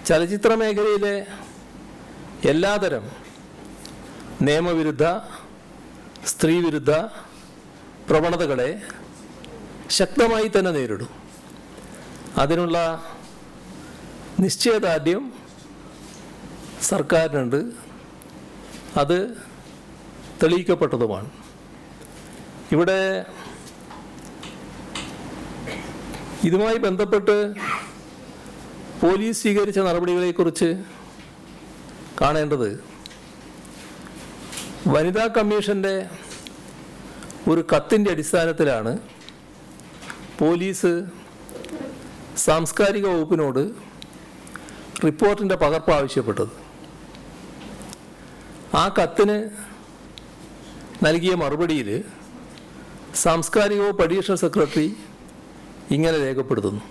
ചലച്ചിത്ര മേഖലയിലെ എല്ലാതരം നിയമവിരുദ്ധ, സ്ത്രീവിരുദ്ധ പ്രവണതകളെ ശക്തമായി തന്നെ നേരിടും. അതിനുള്ള നിശ്ചയദാർഢ്യം സർക്കാരിനുണ്ട്. അത് തെളിയിക്കപ്പെട്ടതുമാണ്. ഇവിടെ ഇതുമായി ബന്ധപ്പെട്ട് പോലീസ് സ്വീകരിച്ച നടപടികളെക്കുറിച്ച് കാണേണ്ടത്, വനിതാ കമ്മീഷൻ്റെ ഒരു കത്തിൻ്റെ അടിസ്ഥാനത്തിലാണ് പോലീസ് സാംസ്കാരിക വകുപ്പിനോട് റിപ്പോർട്ടിൻ്റെ പകർപ്പ് ആവശ്യപ്പെട്ടത്. ആ കത്തിന് നൽകിയ മറുപടിയിൽ സാംസ്കാരിക വകുപ്പ് അഡീഷണൽ സെക്രട്ടറി ഇങ്ങനെ രേഖപ്പെടുത്തുന്നു.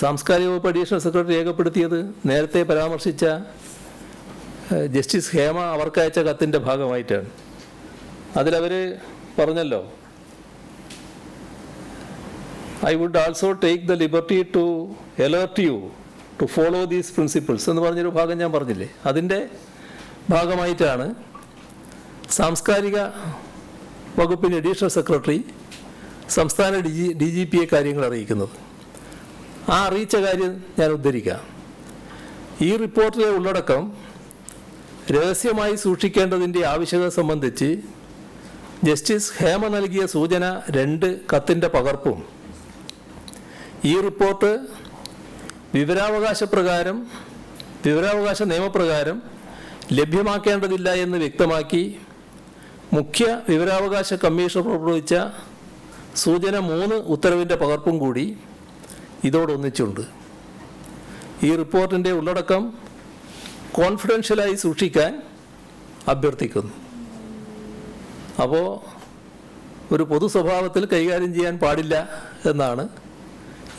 സാംസ്കാരിക വകുപ്പ് അഡീഷണൽ സെക്രട്ടറി രേഖപ്പെടുത്തിയത് നേരത്തെ പരാമർശിച്ച ജസ്റ്റിസ് ഹേമ അവർക്കയച്ച കത്തിൻ്റെ ഭാഗമായിട്ടാണ്. അതിലവർ പറഞ്ഞല്ലോ, I would also take the liberty to alert you to follow these principles എന്ന് പറഞ്ഞൊരു ഭാഗം ഞാൻ പറഞ്ഞില്ലേ, അതിൻ്റെ ഭാഗമായിട്ടാണ് സാംസ്കാരിക വകുപ്പിൻ്റെ അഡീഷണൽ സെക്രട്ടറി സംസ്ഥാന DGPയെ കാര്യങ്ങൾ അറിയിക്കുന്നത്. ആ അറിയിച്ച കാര്യം ഞാൻ ഉദ്ധരിക്കാം. ഈ റിപ്പോർട്ടിലെ ഉള്ളടക്കം രഹസ്യമായി സൂക്ഷിക്കേണ്ടതിൻ്റെ ആവശ്യകത സംബന്ധിച്ച് ജസ്റ്റിസ് ഹേമ നൽകിയ സൂചന 2 കത്തിൻ്റെ പകർപ്പും ഈ റിപ്പോർട്ട് വിവരാവകാശ നിയമപ്രകാരം ലഭ്യമാക്കേണ്ടതില്ല എന്ന് വ്യക്തമാക്കി മുഖ്യ വിവരാവകാശ കമ്മീഷണർ പുറപ്പെടുവിച്ച സൂചന 3 ഉത്തരവിൻ്റെ പകർപ്പും കൂടി ഇതോടൊന്നിച്ചുണ്ട്. ഈ റിപ്പോർട്ടിൻ്റെ ഉള്ളടക്കം കോൺഫിഡൻഷ്യലായി സൂക്ഷിക്കാൻ അഭ്യർത്ഥിക്കുന്നു. അപ്പോൾ ഒരു പൊതു സ്വഭാവത്തിൽ കൈകാര്യം ചെയ്യാൻ പാടില്ല എന്നാണ്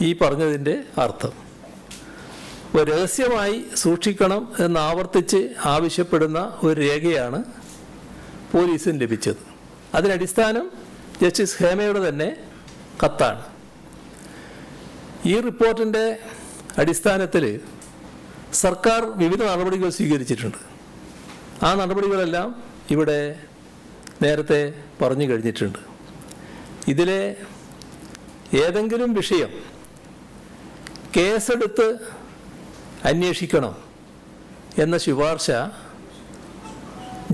ഈ പറഞ്ഞതിൻ്റെ അർത്ഥം. അപ്പോൾ രഹസ്യമായി സൂക്ഷിക്കണം എന്നാവർത്തിച്ച് ആവശ്യപ്പെടുന്ന ഒരു രേഖയാണ് പോലീസിന് ലഭിച്ചത്. അതിനടിസ്ഥാനം ജസ്റ്റിസ് ഹേമയുടെ തന്നെ കത്താണ്. ഈ റിപ്പോർട്ടിൻ്റെ അടിസ്ഥാനത്തിൽ സർക്കാർ വിവിധ നടപടികൾ സ്വീകരിച്ചിട്ടുണ്ട്. ആ നടപടികളെല്ലാം ഇവിടെ നേരത്തെ പറഞ്ഞു കഴിഞ്ഞിട്ടുണ്ട്. ഇതിലെ ഏതെങ്കിലും വിഷയം കേസെടുത്ത് അന്വേഷിക്കണം എന്ന ശുപാർശ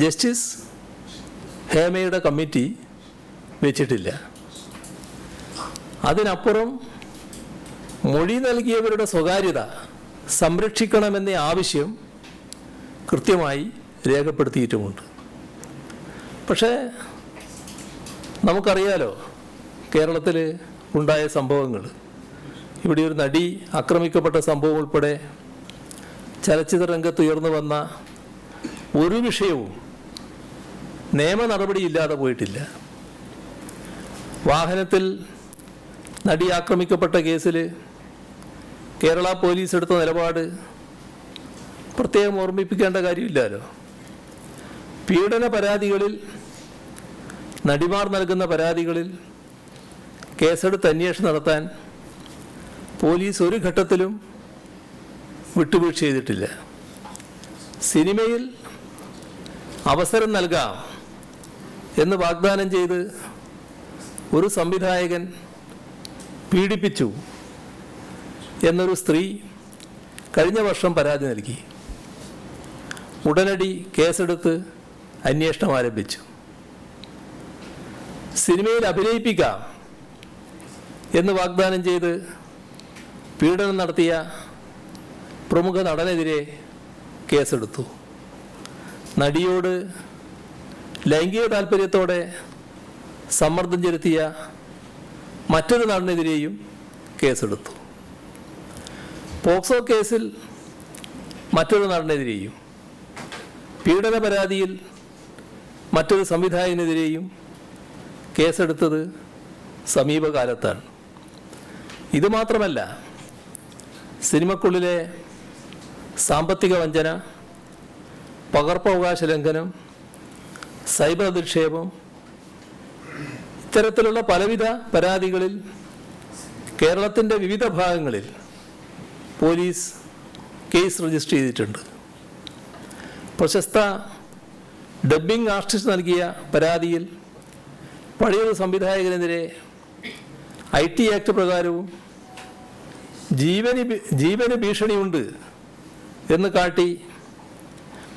ജസ്റ്റിസ് ഹേമയുടെ കമ്മിറ്റി വെച്ചിട്ടില്ല. അതിനപ്പുറം മൊഴി നൽകിയവരുടെ സ്വകാര്യത സംരക്ഷിക്കണമെന്ന ആവശ്യം കൃത്യമായി രേഖപ്പെടുത്തിയിട്ടുമുണ്ട്. പക്ഷേ നമുക്കറിയാലോ കേരളത്തിൽ ഉണ്ടായ സംഭവങ്ങൾ. ഇവിടെ ഒരു നടി ആക്രമിക്കപ്പെട്ട സംഭവം ഉൾപ്പെടെ ചലച്ചിത്ര രംഗത്ത് ഉയർന്നു വന്ന ഒരു വിഷയവും നിയമ നടപടിയില്ലാതെ പോയിട്ടില്ല. വാഹനത്തിൽ നടി ആക്രമിക്കപ്പെട്ട കേസിൽ കേരള പോലീസ് എടുത്ത നിലപാട് പ്രത്യേകം ഓർമ്മിപ്പിക്കേണ്ട കാര്യമില്ലല്ലോ. പീഡന പരാതികളിൽ, നടിമാർ നൽകുന്ന പരാതികളിൽ കേസെടുത്ത് അന്വേഷണം നടത്താൻ പോലീസ് ഒരു ഘട്ടത്തിലും വിട്ടുവീഴ്ച ചെയ്തിട്ടില്ല. സിനിമയിൽ അവസരം നൽകാം എന്ന് വാഗ്ദാനം ചെയ്ത് ഒരു സംവിധായകൻ പീഡിപ്പിച്ചു എന്നൊരു സ്ത്രീ കഴിഞ്ഞ വർഷം പരാതി നൽകി. ഉടനടി കേസെടുത്ത് അന്വേഷണം ആരംഭിച്ചു. സിനിമയിൽ അഭിനയിപ്പിക്കാം എന്ന് വാഗ്ദാനം ചെയ്ത് പീഡനം നടത്തിയ പ്രമുഖ നടനെതിരെ കേസെടുത്തു. നടിയോട് ലൈംഗിക താൽപ്പര്യത്തോടെ സമ്മർദ്ദം ചെലുത്തിയ മറ്റൊരു നടനെതിരെയും കേസെടുത്തു. പോക്സോ കേസിൽ മറ്റൊരു നടനെതിരെയും, പീഡന പരാതിയിൽ മറ്റൊരു സംവിധായകനെതിരെയും കേസെടുത്തത് സമീപകാലത്താണ്. ഇതുമാത്രമല്ല, സിനിമക്കുള്ളിലെ സാമ്പത്തിക വഞ്ചന, പകർപ്പവകാശ ലംഘനം, സൈബർ അധിക്ഷേപം, ഇത്തരത്തിലുള്ള പലവിധ പരാതികളിൽ കേരളത്തിൻ്റെ വിവിധ ഭാഗങ്ങളിൽ പോലീസ് കേസ് രജിസ്റ്റർ ചെയ്തിട്ടുണ്ട്. പ്രശസ്ത ഡബ്ബിംഗ് ആർട്ടിസ്റ്റ് നൽകിയ പരാതിയിൽ പഴയൊരു സംവിധായകനെതിരെ IT ആക്ട് പ്രകാരവും ജീവന് ഭീഷണിയുണ്ട് എന്ന് കാട്ടി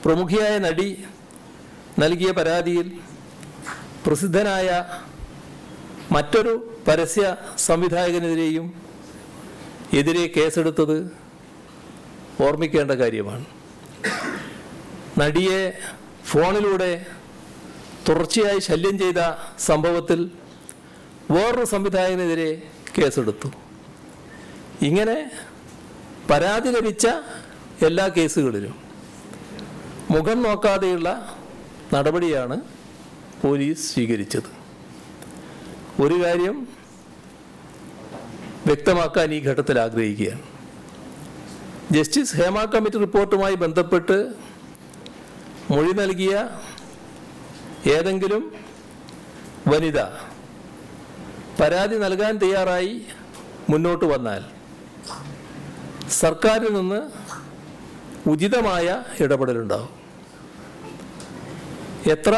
പ്രമുഖയായ നടി നൽകിയ പരാതിയിൽ പ്രസിദ്ധനായ മറ്റൊരു പരസ്യ സംവിധായകനെതിരെയും എതിരെ കേസെടുത്തത് ഓർമ്മിക്കേണ്ട കാര്യമാണ്. നടിയെ ഫോണിലൂടെ തുടർച്ചയായി ശല്യം ചെയ്ത സംഭവത്തിൽ വേറൊരു സംവിധായകനെതിരെ കേസെടുത്തു. ഇങ്ങനെ പരാതി ലഭിച്ച എല്ലാ കേസുകളിലും മുഖം നോക്കാതെയുള്ള നടപടിയാണ് പോലീസ് സ്വീകരിച്ചത്. ഒരു കാര്യം വ്യക്തമാക്കാൻ ഈ ഘട്ടത്തിൽ ആഗ്രഹിക്കുകയാണ്. ജസ്റ്റിസ് ഹേമ കമ്മിറ്റി റിപ്പോർട്ടുമായി ബന്ധപ്പെട്ട് മൊഴി നൽകിയ ഏതെങ്കിലും വനിത പരാതി നൽകാൻ തയ്യാറായി മുന്നോട്ട് വന്നാൽ സർക്കാരിൽ നിന്ന് ഉചിതമായ ഇടപെടലുണ്ടാകും. എത്ര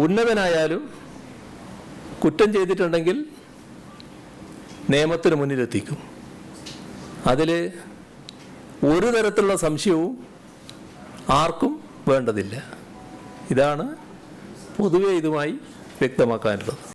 ഉന്നതനായാലും കുറ്റം ചെയ്തിട്ടുണ്ടെങ്കിൽ നിയമത്തിന് മുന്നിലെത്തിക്കും. അതിൽ ഒരു തരത്തിലുള്ള സംശയവും ആർക്കും വേണ്ടതില്ല. ഇതാണ് പൊതുവെ ഇതുമായി വ്യക്തമാക്കാനുള്ളത്.